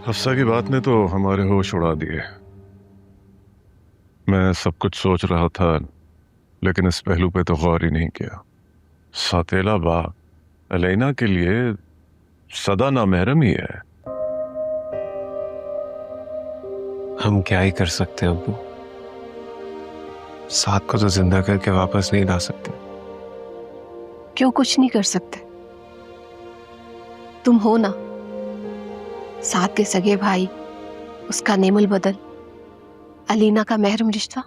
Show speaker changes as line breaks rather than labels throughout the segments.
हफ्सा की बात ने तो हमारे होश उड़ा दिए। मैं सब कुछ सोच रहा था, लेकिन इस पहलू पे तो गौर ही नहीं किया। सौतेला बाप एलेना के लिए सदा नामहरम ही है।
हम क्या ही कर सकते हैं अब्बू। साद को तो जिंदा करके वापस नहीं ला सकते।
क्यों कुछ नहीं कर सकते? तुम हो ना साद के सगे भाई, उसका नेमुल बदल, अलीना का महरम रिश्ता।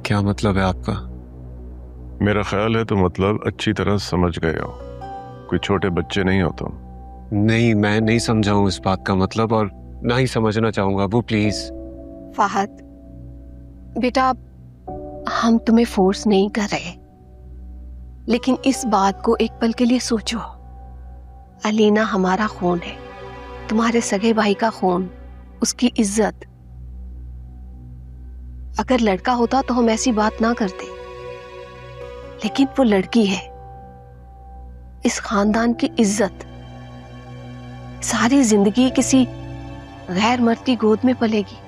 क्या मतलब है आपका?
मेरा ख्याल है तो मतलब अच्छी तरह समझ गए हो। कोई छोटे बच्चे नहीं हो तुम।
नहीं, मैं नहीं समझा हूं इस बात का मतलब, और ना ही समझना चाहूंगा अब्बू, प्लीज।
फाहद बेटा, हम तुम्हें फोर्स नहीं कर रहे, लेकिन इस बात को एक पल के लिए सोचो। अलीना हमारा खून है, तुम्हारे सगे भाई का खून, उसकी इज्जत। अगर लड़का होता तो हम ऐसी बात ना करते, लेकिन वो लड़की है। इस खानदान की इज्जत सारी जिंदगी किसी गैर मर्द की गोद में पलेगी।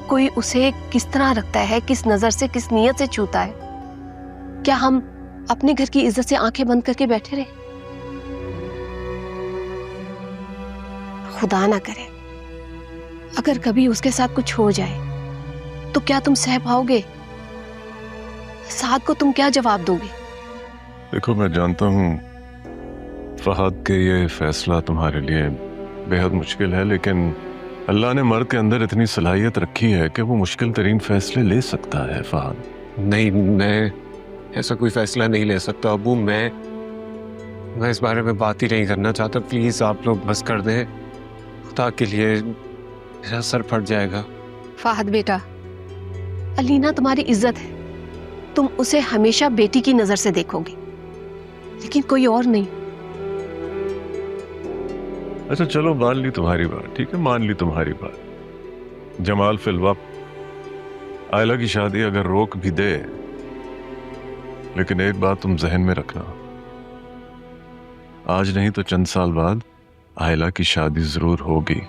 कोई उसे किस तरह रखता है, किस नजर से, किस नीयत से छूता है। क्या हम अपने घर की इज्जत से आंखें बंद करके बैठे रहे? खुदा ना करे अगर कभी उसके साथ कुछ हो जाए तो क्या तुम सह पाओगे? साद को तुम क्या जवाब दोगे?
देखो, मैं जानता हूं फहद के ये फैसला तुम्हारे लिए बेहद मुश्किल है, लेकिन अल्लाह ने मर्द के अंदर इतनी सलाहियत रखी है कि वो मुश्किल तरीन फैसले ले सकता है। फहद,
नहीं, मैं ऐसा कोई फैसला नहीं ले सकता अब्बू। मैं इस बारे में बात ही नहीं करना चाहता। प्लीज आप लोग बस कर दें, खुदा के लिए, मेरा सर फट जाएगा।
फाहद बेटा, अलीना तुम्हारी इज्जत है, तुम उसे हमेशा बेटी की नजर से देखोगे, लेकिन कोई और नहीं।
अच्छा चलो, मान ली तुम्हारी बात, ठीक है, मान ली तुम्हारी बात। जमाल फिलवक्त आयला की शादी अगर रोक भी दे, लेकिन एक बात तुम जहन में रखना, आज नहीं तो चंद साल बाद आयला की शादी जरूर होगी।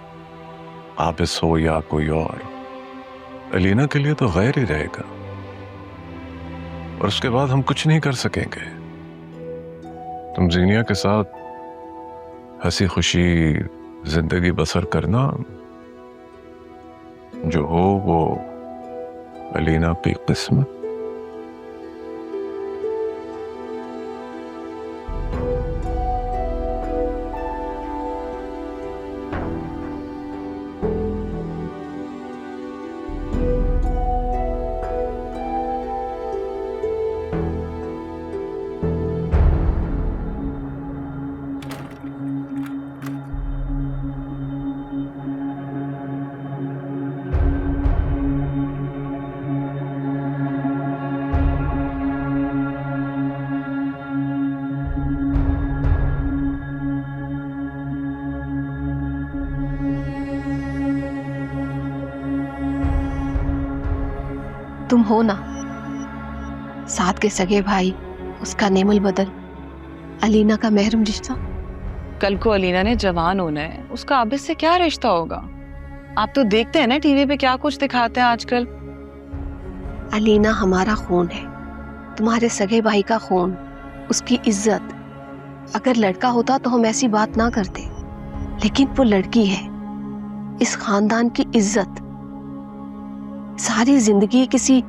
आबिस हो या कोई और, अलीना के लिए तो गैर ही रहेगा, और उसके बाद हम कुछ नहीं कर सकेंगे। तुम जीनिया के साथ हंसी खुशी जिंदगी बसर करना, जो हो वो अलीना की किस्मत।
तुम हो ना साद के सगे भाई, उसका नेमुल बदल, अलीना का महरम रिश्ता।
कल को अलीना ने जवान होना है, उसका आबिद से क्या रिश्ता होगा? आप तो देखते हैं ना टीवी पे क्या कुछ दिखाते हैं आजकल।
अलीना हमारा खून है, तुम्हारे सगे भाई का खून, उसकी इज्जत। अगर लड़का होता तो हम ऐसी बात ना करते, लेकिन वो लड़की है। इस खानदान की इज्जत सारी जिंदगी किसी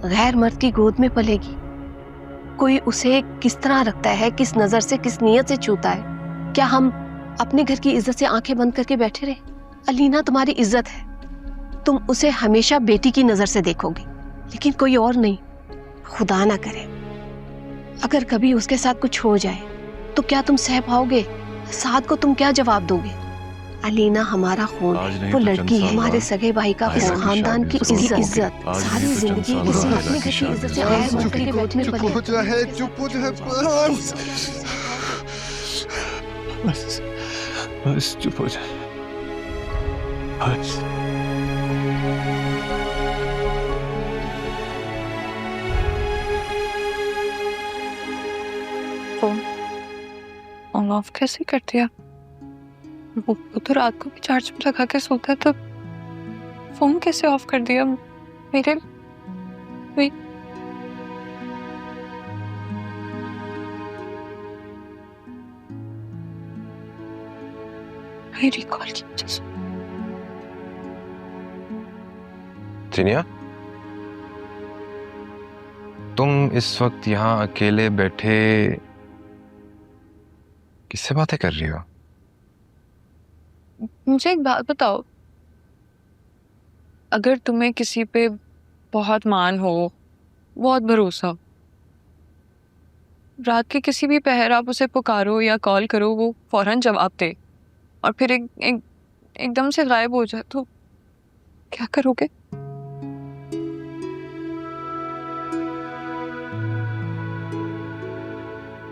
गैर मर्द की गोद में पलेगी। कोई उसे किस तरह रखता है, किस नजर से, किस नीयत से छूता है। क्या हम अपने घर की इज्जत से आंखें बंद करके बैठे रहे? अलीना तुम्हारी इज्जत है, तुम उसे हमेशा बेटी की नजर से देखोगे, लेकिन कोई और नहीं। खुदा ना करे अगर कभी उसके साथ कुछ हो जाए तो क्या तुम सह पाओगे? साद को तुम क्या जवाब दोगे? अलीना हमारा खून है, वो लड़की है, हमारे सगे भाई का, इस खानदान की उसकी इज्जत। सारी जिंदगी किसी अपने घर की इज्जत से गैर मर्द की गोद में पलेगी।
चुप हो जाए
बस चुप हो जाए, बस।
फोन ऑन ऑफ कैसे कर दिया?
वो तो रात को भी चार्ज पे लगा के सोता है, तो फोन कैसे ऑफ कर दिया मेरे? मेरी कॉल की वजह से।
चिनिया, तुम इस वक्त यहाँ अकेले बैठे किससे बातें कर रही हो?
मुझे एक बात बताओ, अगर तुम्हें किसी पे बहुत मान हो, बहुत भरोसा हो, रात के किसी भी पहर आप उसे पुकारो या कॉल करो, वो फौरन जवाब दे और फिर एकदम से गायब हो जाए, तो क्या करोगे?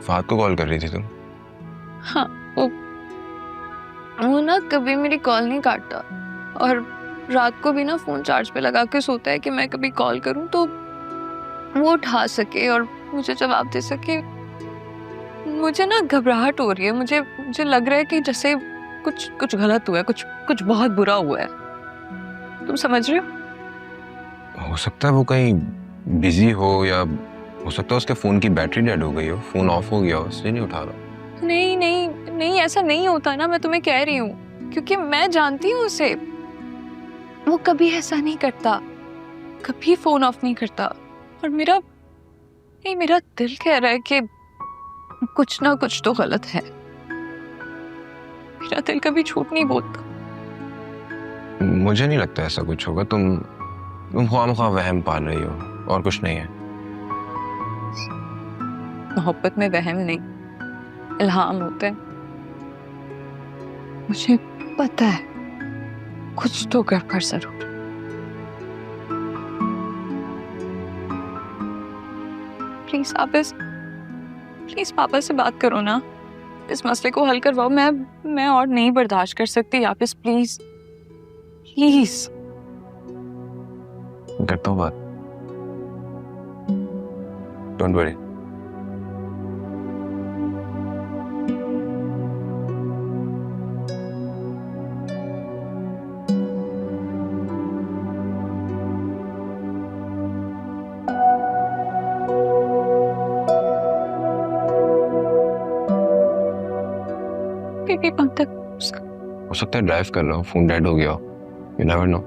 फात को कॉल कर रही थी तुम?
हाँ, वो ना कभी मेरी कॉल नहीं काटता और रात को भी ना फोन चार्ज पे लगा के सोता है कि मैं कभी कॉल करूं तो वो उठा सके और मुझे जवाब दे सके। मुझे ना घबराहट हो रही है, मुझे लग रहा है कि जैसे कुछ गलत हुआ है, कुछ बहुत बुरा हुआ है। तुम समझ रहे
हो सकता है वो कहीं बिजी हो, या हो सकता है उसके फोन की बैटरी डेड हो गई हो, फोन ऑफ हो गया हो, इसलिए नहीं उठा रहा।
नहीं, ऐसा नहीं होता ना, मैं तुम्हें कह रही हूँ, क्योंकि मैं जानती हूँ उसे। वो कभी ऐसा नहीं करता, कभी फोन ऑफ नहीं करता। और मेरा दिल कह रहा है कि कुछ ना कुछ तो गलत है। मेरा दिल कभी झूठ नहीं बोलता।
मुझे नहीं लगता ऐसा कुछ होगा। तुम ख्वामख्वाह वहम पाल रही हो, और कुछ नहीं है।
मोहब्बत में वहम नहीं, इल्हाम होते हैं। मुझे पता है कुछ तो गड़बड़ जरूर। प्लीज पापा से बात करो ना, इस मसले को हल करवाओ। मैं और नहीं बर्दाश्त कर सकती। आप प्लीज
करता हूँ बात, डोंट वरी।
बीबी पंतक
हो सकता है ड्राइव कर रहा हूँ, फोन डेड हो गया हो, यू नेवर नो।